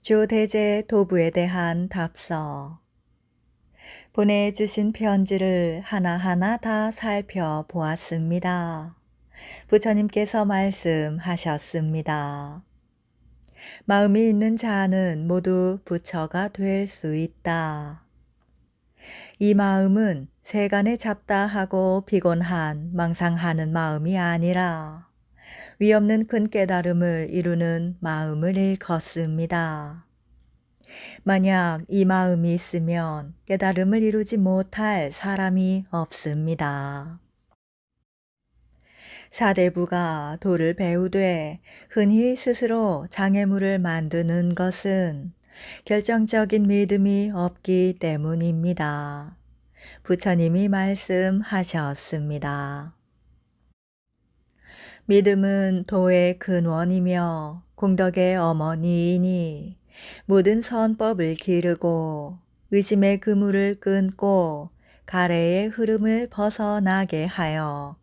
조대제 도부에 대한 답서. 보내주신 편지를 하나하나 다 살펴보았습니다. 부처님께서 말씀하셨습니다. 마음이 있는 자는 모두 부처가 될 수 있다. 이 마음은 세간에 잡다하고 피곤한 망상하는 마음이 아니라 위없는 큰 깨달음을 이루는 마음을 일컫습니다. 만약 이 마음이 있으면 깨달음을 이루지 못할 사람이 없습니다. 사대부가 도를 배우되 흔히 스스로 장애물을 만드는 것은 결정적인 믿음이 없기 때문입니다. 부처님이 말씀하셨습니다. 믿음은 도의 근원이며 공덕의 어머니이니 모든 선법을 기르고 의심의 그물을 끊고 가래의 흐름을 벗어나게 하여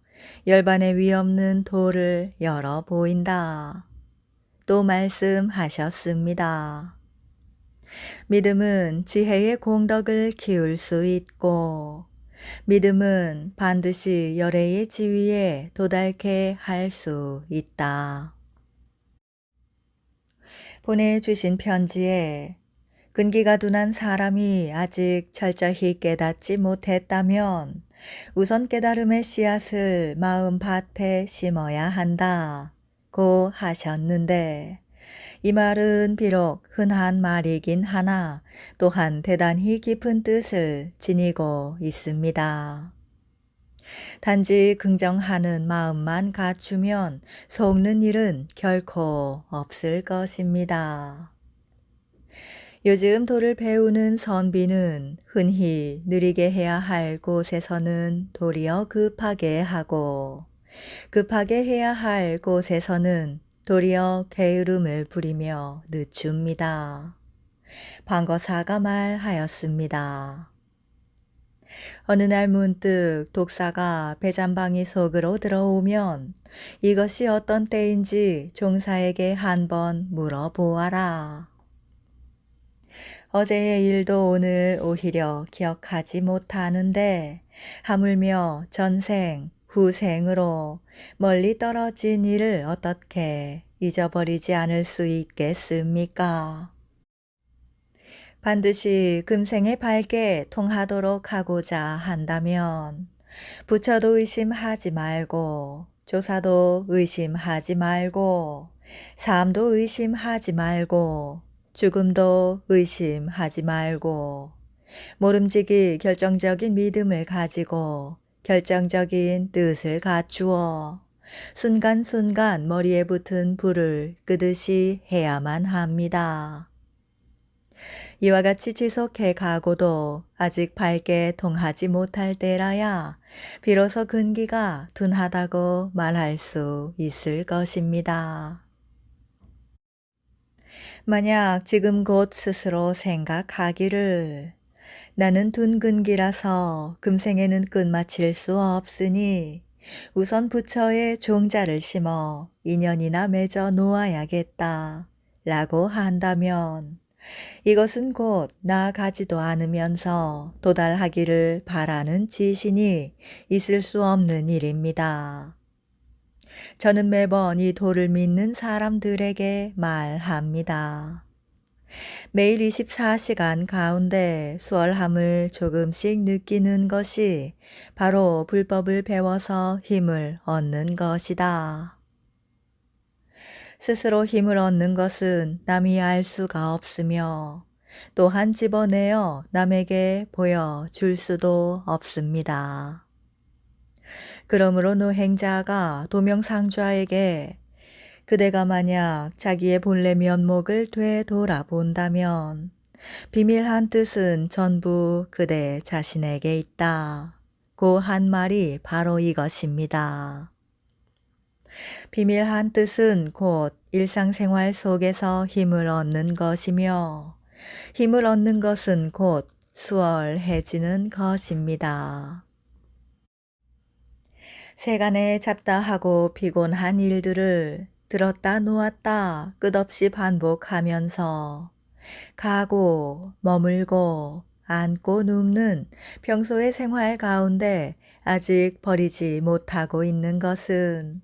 열반의 위없는 도를 열어 보인다. 또 말씀하셨습니다. 믿음은 지혜의 공덕을 키울 수 있고 믿음은 반드시 열애의 지위에 도달케 할 수 있다. 보내주신 편지에 근기가 둔한 사람이 아직 철저히 깨닫지 못했다면 우선 깨달음의 씨앗을 마음 밭에 심어야 한다고 하셨는데 이 말은 비록 흔한 말이긴 하나 또한 대단히 깊은 뜻을 지니고 있습니다. 단지 긍정하는 마음만 갖추면 속는 일은 결코 없을 것입니다. 요즘 도를 배우는 선비는 흔히 느리게 해야 할 곳에서는 도리어 급하게 하고 급하게 해야 할 곳에서는 도리어 게으름을 부리며 늦춥니다. 방거사가 말하였습니다. 어느 날 문득 독사가 배잔방이 속으로 들어오면 이것이 어떤 때인지 종사에게 한번 물어보아라. 어제의 일도 오늘 오히려 기억하지 못하는데 하물며 전생, 후생으로 멀리 떨어진 일을 어떻게 잊어버리지 않을 수 있겠습니까? 반드시 금생에 밝게 통하도록 하고자 한다면 부처도 의심하지 말고 조사도 의심하지 말고 삶도 의심하지 말고 죽음도 의심하지 말고 모름지기 결정적인 믿음을 가지고 결정적인 뜻을 갖추어 순간순간 머리에 붙은 불을 끄듯이 해야만 합니다. 이와 같이 지속해 가고도 아직 밝게 통하지 못할 때라야 비로소 근기가 둔하다고 말할 수 있을 것입니다. 만약 지금 곧 스스로 생각하기를 나는 둔 근기라서 금생에는 끝마칠 수 없으니 우선 부처의 종자를 심어 인연이나 맺어 놓아야겠다 라고 한다면 이것은 곧 나아가지도 않으면서 도달하기를 바라는 지신이 있을 수 없는 일입니다. 저는 매번 이 도를 믿는 사람들에게 말합니다. 매일 24시간 가운데 수월함을 조금씩 느끼는 것이 바로 불법을 배워서 힘을 얻는 것이다. 스스로 힘을 얻는 것은 남이 알 수가 없으며 또한 집어내어 남에게 보여줄 수도 없습니다. 그러므로 노행자가 도명상좌에게 그대가 만약 자기의 본래 면목을 되돌아본다면 비밀한 뜻은 전부 그대 자신에게 있다. 고 한 말이 바로 이것입니다. 비밀한 뜻은 곧 일상생활 속에서 힘을 얻는 것이며 힘을 얻는 것은 곧 수월해지는 것입니다. 세간에 잡다하고 피곤한 일들을 들었다 놓았다 끝없이 반복하면서 가고, 머물고, 앉고 눕는 평소의 생활 가운데 아직 버리지 못하고 있는 것은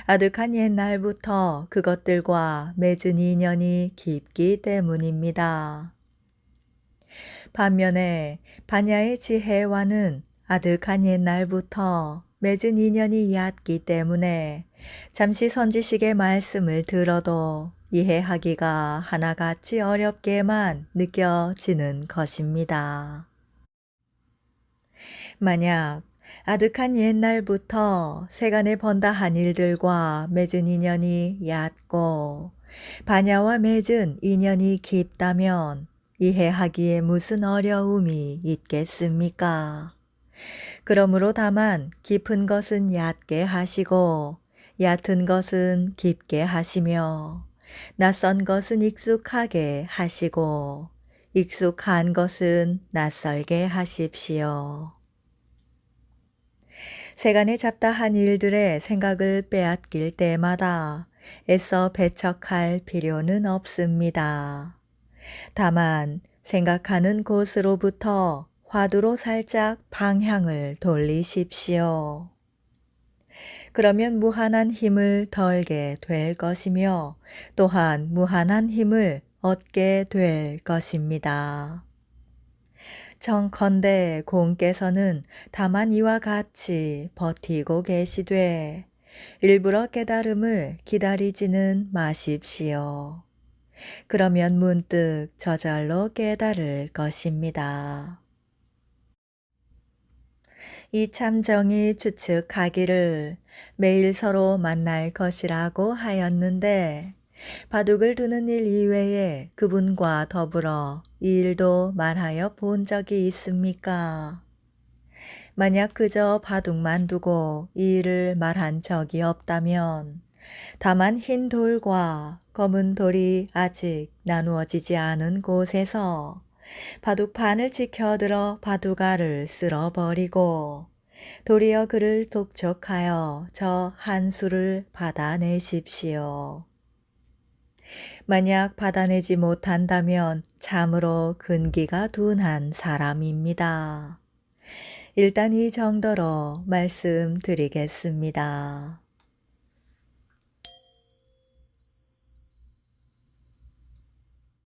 아득한 옛날부터 그것들과 맺은 인연이 깊기 때문입니다. 반면에 반야의 지혜와는 아득한 옛날부터 맺은 인연이 얕기 때문에 잠시 선지식의 말씀을 들어도 이해하기가 하나같이 어렵게만 느껴지는 것입니다. 만약 아득한 옛날부터 세간에 번다한 일들과 맺은 인연이 얕고 반야와 맺은 인연이 깊다면 이해하기에 무슨 어려움이 있겠습니까? 그러므로 다만 깊은 것은 얕게 하시고 얕은 것은 깊게 하시며 낯선 것은 익숙하게 하시고 익숙한 것은 낯설게 하십시오. 세간에 잡다한 일들의 생각을 빼앗길 때마다 애써 배척할 필요는 없습니다. 다만 생각하는 곳으로부터 화두로 살짝 방향을 돌리십시오. 그러면 무한한 힘을 덜게 될 것이며 또한 무한한 힘을 얻게 될 것입니다. 청컨대 공께서는 다만 이와 같이 버티고 계시되 일부러 깨달음을 기다리지는 마십시오. 그러면 문득 저절로 깨달을 것입니다. 이 참정이 추측하기를 매일 서로 만날 것이라고 하였는데 바둑을 두는 일 이외에 그분과 더불어 이 일도 말하여 본 적이 있습니까? 만약 그저 바둑만 두고 이 일을 말한 적이 없다면 다만 흰 돌과 검은 돌이 아직 나누어지지 않은 곳에서 바둑판을 지켜들어 바둑알을 쓸어버리고 도리어 그를 독촉하여 저 한 수를 받아내십시오. 만약 받아내지 못한다면 참으로 근기가 둔한 사람입니다. 일단 이 정도로 말씀드리겠습니다.